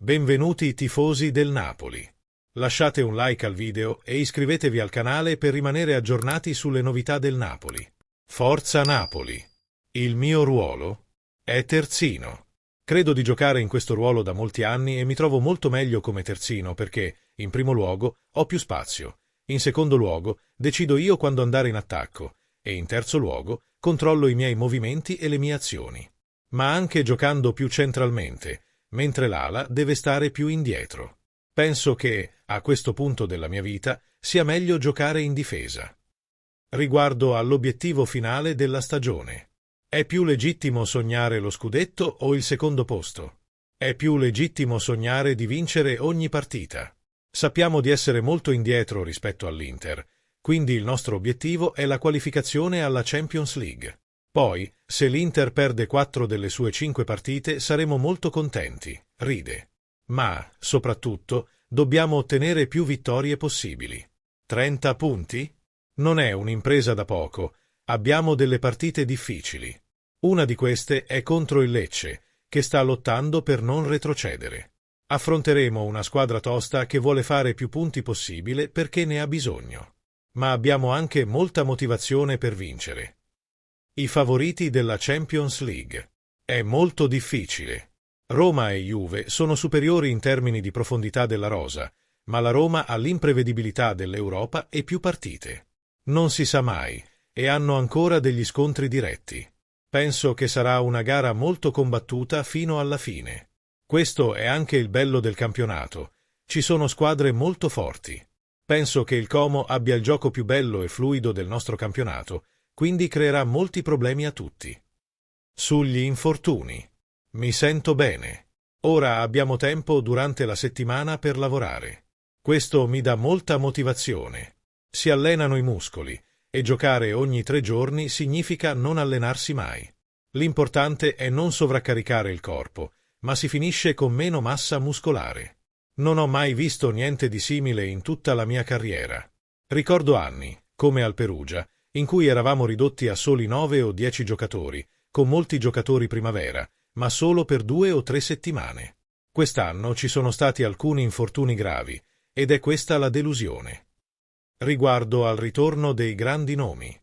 Benvenuti tifosi del Napoli. Lasciate un like al video e iscrivetevi al canale per rimanere aggiornati sulle novità del Napoli. Forza Napoli! Il mio ruolo è terzino. Credo di giocare in questo ruolo da molti anni e mi trovo molto meglio come terzino perché, in primo luogo, ho più spazio. In secondo luogo, decido io quando andare in attacco e, in terzo luogo, controllo i miei movimenti e le mie azioni. Ma anche giocando più centralmente, mentre l'ala deve stare più indietro. Penso che, a questo punto della mia vita, sia meglio giocare in difesa. Riguardo all'obiettivo finale della stagione. È più legittimo sognare lo scudetto o il secondo posto? È più legittimo sognare di vincere ogni partita. Sappiamo di essere molto indietro rispetto all'Inter, quindi il nostro obiettivo è la qualificazione alla Champions League. Poi, se l'Inter perde 4 delle sue 5 partite, saremo molto contenti, ride. Ma, soprattutto, dobbiamo ottenere più vittorie possibili. 30 punti? Non è un'impresa da poco. Abbiamo delle partite difficili. Una di queste è contro il Lecce, che sta lottando per non retrocedere. Affronteremo una squadra tosta che vuole fare più punti possibile perché ne ha bisogno. Ma abbiamo anche molta motivazione per vincere. I favoriti della Champions League. È molto difficile. Roma e Juve sono superiori in termini di profondità della rosa, ma la Roma ha l'imprevedibilità dell'Europa e più partite. Non si sa mai, e hanno ancora degli scontri diretti. Penso che sarà una gara molto combattuta fino alla fine. Questo è anche il bello del campionato. Ci sono squadre molto forti. Penso che il Como abbia il gioco più bello e fluido del nostro campionato, quindi creerà molti problemi a tutti. Sugli infortuni. Mi sento bene. Ora abbiamo tempo durante la settimana per lavorare. Questo mi dà molta motivazione. Si allenano i muscoli, e giocare ogni 3 giorni significa non allenarsi mai. L'importante è non sovraccaricare il corpo, ma si finisce con meno massa muscolare. Non ho mai visto niente di simile in tutta la mia carriera. Ricordo anni, come al Perugia, in cui eravamo ridotti a soli 9 o 10 giocatori, con molti giocatori primavera, ma solo per 2 o 3 settimane. Quest'anno ci sono stati alcuni infortuni gravi, ed è questa la delusione. Riguardo al ritorno dei grandi nomi.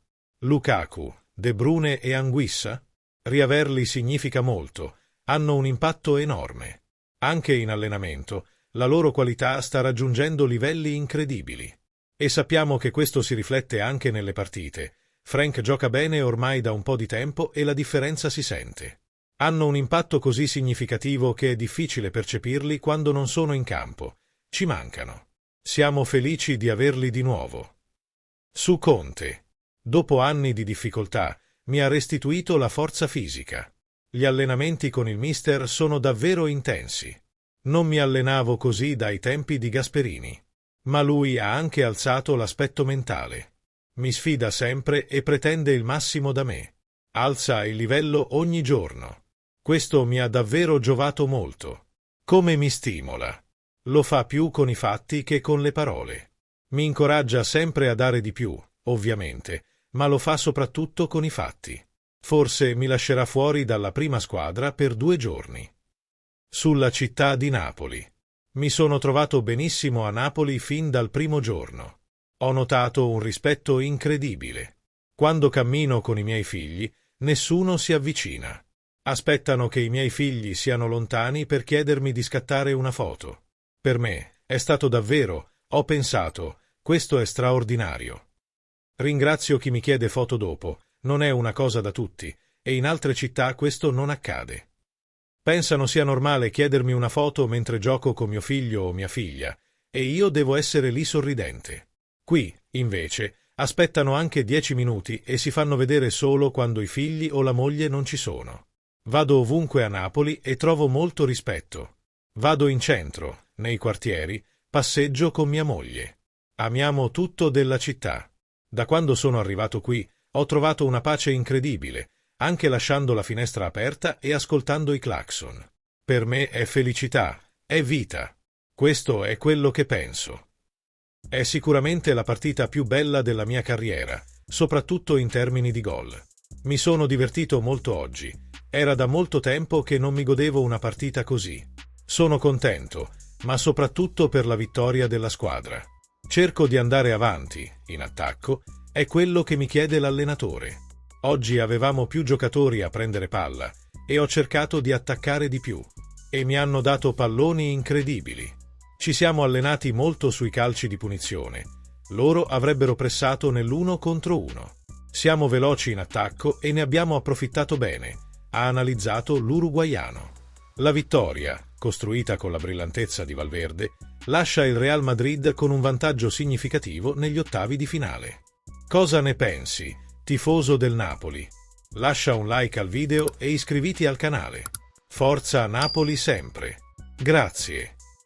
Lukaku, De Bruyne e Anguissa? Riaverli significa molto, hanno un impatto enorme. Anche in allenamento, la loro qualità sta raggiungendo livelli incredibili. E sappiamo che questo si riflette anche nelle partite. Frank gioca bene ormai da un po' di tempo e la differenza si sente. Hanno un impatto così significativo che è difficile percepirli quando non sono in campo. Ci mancano. Siamo felici di averli di nuovo. Su Conte. Dopo anni di difficoltà, mi ha restituito la forza fisica. Gli allenamenti con il mister sono davvero intensi. Non mi allenavo così dai tempi di Gasperini. Ma lui ha anche alzato l'aspetto mentale. Mi sfida sempre e pretende il massimo da me. Alza il livello ogni giorno. Questo mi ha davvero giovato molto. Come mi stimola. Lo fa più con i fatti che con le parole. Mi incoraggia sempre a dare di più, ovviamente, ma lo fa soprattutto con i fatti. Forse mi lascerà fuori dalla prima squadra per 2 giorni. Sulla città di Napoli. Mi sono trovato benissimo a Napoli fin dal primo giorno. Ho notato un rispetto incredibile. Quando cammino con i miei figli, nessuno si avvicina. Aspettano che i miei figli siano lontani per chiedermi di scattare una foto. Per me è stato davvero, ho pensato, questo è straordinario. Ringrazio chi mi chiede foto dopo, non è una cosa da tutti, e in altre città questo non accade. Pensano sia normale chiedermi una foto mentre gioco con mio figlio o mia figlia, e io devo essere lì sorridente. Qui, invece, aspettano anche 10 minuti e si fanno vedere solo quando i figli o la moglie non ci sono. Vado ovunque a Napoli e trovo molto rispetto. Vado in centro, nei quartieri, passeggio con mia moglie. Amiamo tutto della città. Da quando sono arrivato qui, ho trovato una pace incredibile, anche lasciando la finestra aperta e ascoltando i clacson. Per me è felicità, è vita. Questo è quello che penso. È sicuramente la partita più bella della mia carriera, soprattutto in termini di gol. Mi sono divertito molto oggi. Era da molto tempo che non mi godevo una partita così. Sono contento, ma soprattutto per la vittoria della squadra. Cerco di andare avanti, in attacco, è quello che mi chiede l'allenatore. Oggi avevamo più giocatori a prendere palla e ho cercato di attaccare di più. E mi hanno dato palloni incredibili. Ci siamo allenati molto sui calci di punizione. Loro avrebbero pressato nell'1 contro 1. Siamo veloci in attacco e ne abbiamo approfittato bene, ha analizzato l'uruguaiano. La vittoria, costruita con la brillantezza di Valverde, lascia il Real Madrid con un vantaggio significativo negli ottavi di finale. Cosa ne pensi, tifoso del Napoli? Lascia un like al video e iscriviti al canale. Forza Napoli sempre! Grazie!